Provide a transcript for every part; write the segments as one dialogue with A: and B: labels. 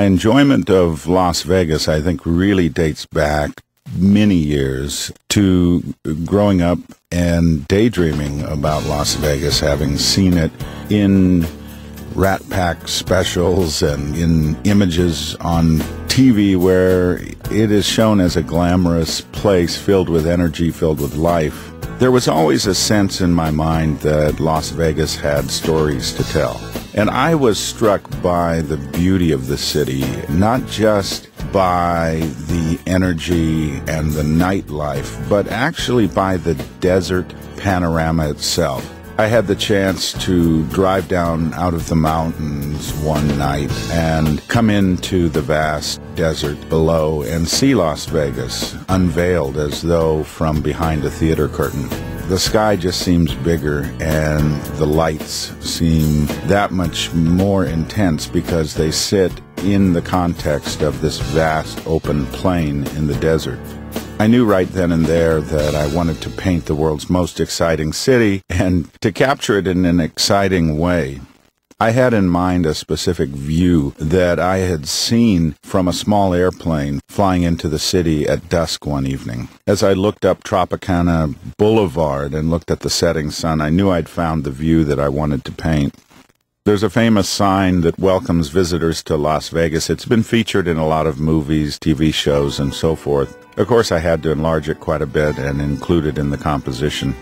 A: My enjoyment of Las Vegas, I think, really dates back many years to growing up and daydreaming about Las Vegas, having seen it in Rat Pack specials and in images on TV where it is shown as a glamorous place filled with energy, filled with life. There was always a sense in my mind that Las Vegas had stories to tell. And I was struck by the beauty of the city, not just by the energy and the nightlife, but actually by the desert panorama itself. I had the chance to drive down out of the mountains one night and come into the vast desert below and see Las Vegas unveiled as though from behind a theater curtain. The sky just seems bigger and the lights seem that much more intense because they sit in the context of this vast open plain in the desert. I knew right then and there that I wanted to paint the world's most exciting city and to capture it in an exciting way. I had in mind a specific view that I had seen from a small airplane flying into the city at dusk one evening. As I looked up Tropicana Boulevard and looked at the setting sun, I knew I'd found the view that I wanted to paint. There's a famous sign that welcomes visitors to Las Vegas. It's been featured in a lot of movies, TV shows, and so forth. Of course, I had to enlarge it quite a bit and include it in the composition.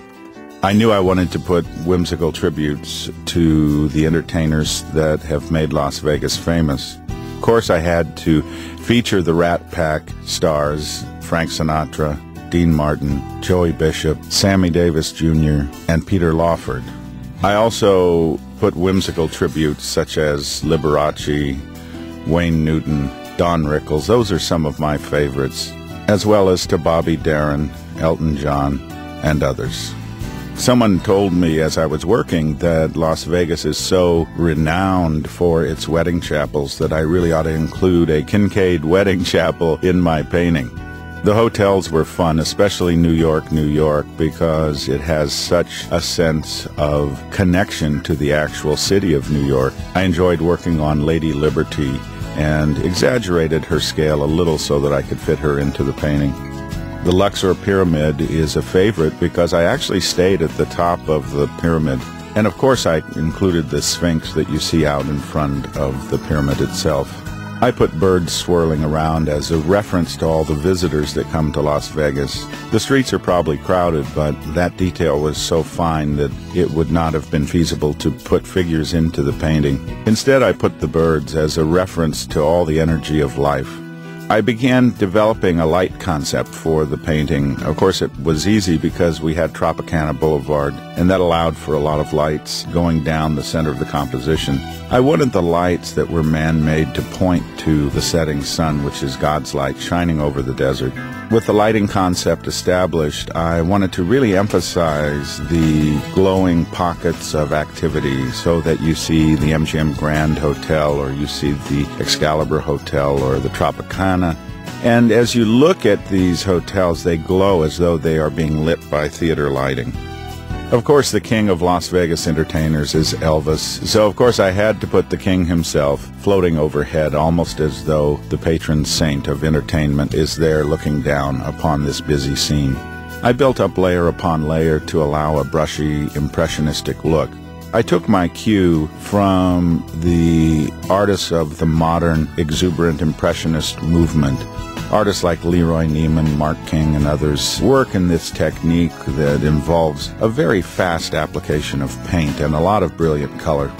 A: I knew I wanted to put whimsical tributes to the entertainers that have made Las Vegas famous. Of course, I had to feature the Rat Pack stars, Frank Sinatra, Dean Martin, Joey Bishop, Sammy Davis Jr., and Peter Lawford. I also put whimsical tributes such as Liberace, Wayne Newton, Don Rickles. Those are some of my favorites, as well as to Bobby Darin, Elton John, and others. Someone told me as I was working that Las Vegas is so renowned for its wedding chapels that I really ought to include a Kinkade wedding chapel in my painting. The hotels were fun, especially New York, because it has such a sense of connection to the actual city of New York. I enjoyed working on Lady Liberty and exaggerated her scale a little so that I could fit her into the painting. The Luxor Pyramid is a favorite because I actually stayed at the top of the pyramid. And of course I included the Sphinx that you see out in front of the pyramid itself. I put birds swirling around as a reference to all the visitors that come to Las Vegas. The streets are probably crowded, but that detail was so fine that it would not have been feasible to put figures into the painting. Instead, I put the birds as a reference to all the energy of life. I began developing a light concept for the painting. Of course, it was easy because we had Tropicana Boulevard, and that allowed for a lot of lights going down the center of the composition. I wanted the lights that were man-made to point to the setting sun, which is God's light shining over the desert. With the lighting concept established, I wanted to really emphasize the glowing pockets of activity so that you see the MGM Grand Hotel, or you see the Excalibur Hotel, or the Tropicana. And as you look at these hotels, they glow as though they are being lit by theater lighting. Of course, the king of Las Vegas entertainers is Elvis, so of course I had to put the king himself floating overhead, almost as though the patron saint of entertainment is there looking down upon this busy scene. I built up layer upon layer to allow a brushy, impressionistic look. I took my cue from the artists of the modern, exuberant impressionist movement. Artists like Leroy Neiman, Mark King, and others work in this technique that involves a very fast application of paint and a lot of brilliant color.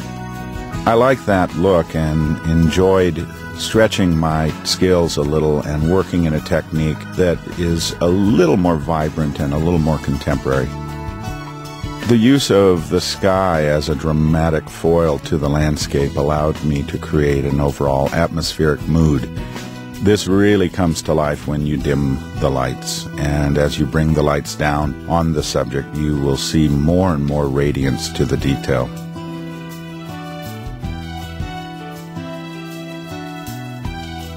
A: I like that look and enjoyed stretching my skills a little and working in a technique that is a little more vibrant and a little more contemporary. The use of the sky as a dramatic foil to the landscape allowed me to create an overall atmospheric mood. This really comes to life when you dim the lights, and as you bring the lights down on the subject, you will see more and more radiance to the detail.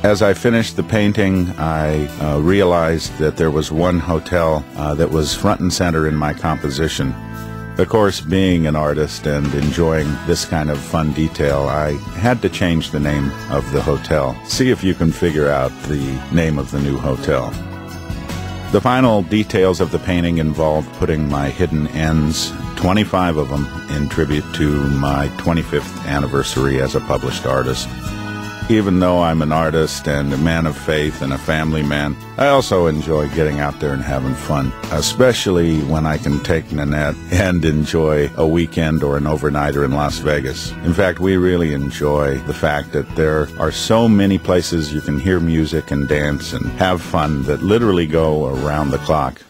A: As I finished the painting, I realized that there was one hotel that was front and center in my composition. Of course, being an artist and enjoying this kind of fun detail, I had to change the name of the hotel. See if you can figure out the name of the new hotel. The final details of the painting involved putting my hidden ends, 25 of them, in tribute to my 25th anniversary as a published artist. Even though I'm an artist and a man of faith and a family man, I also enjoy getting out there and having fun, especially when I can take Nanette and enjoy a weekend or an overnighter in Las Vegas. In fact, we really enjoy the fact that there are so many places you can hear music and dance and have fun that literally go around the clock.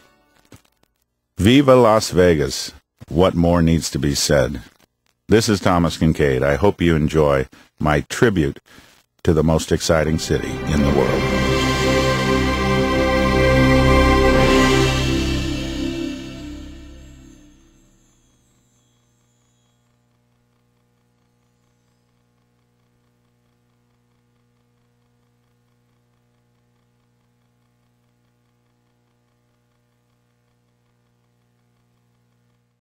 A: Viva Las Vegas! What more needs to be said? This is Thomas Kinkade. I hope you enjoy my tribute to the most exciting city in the world.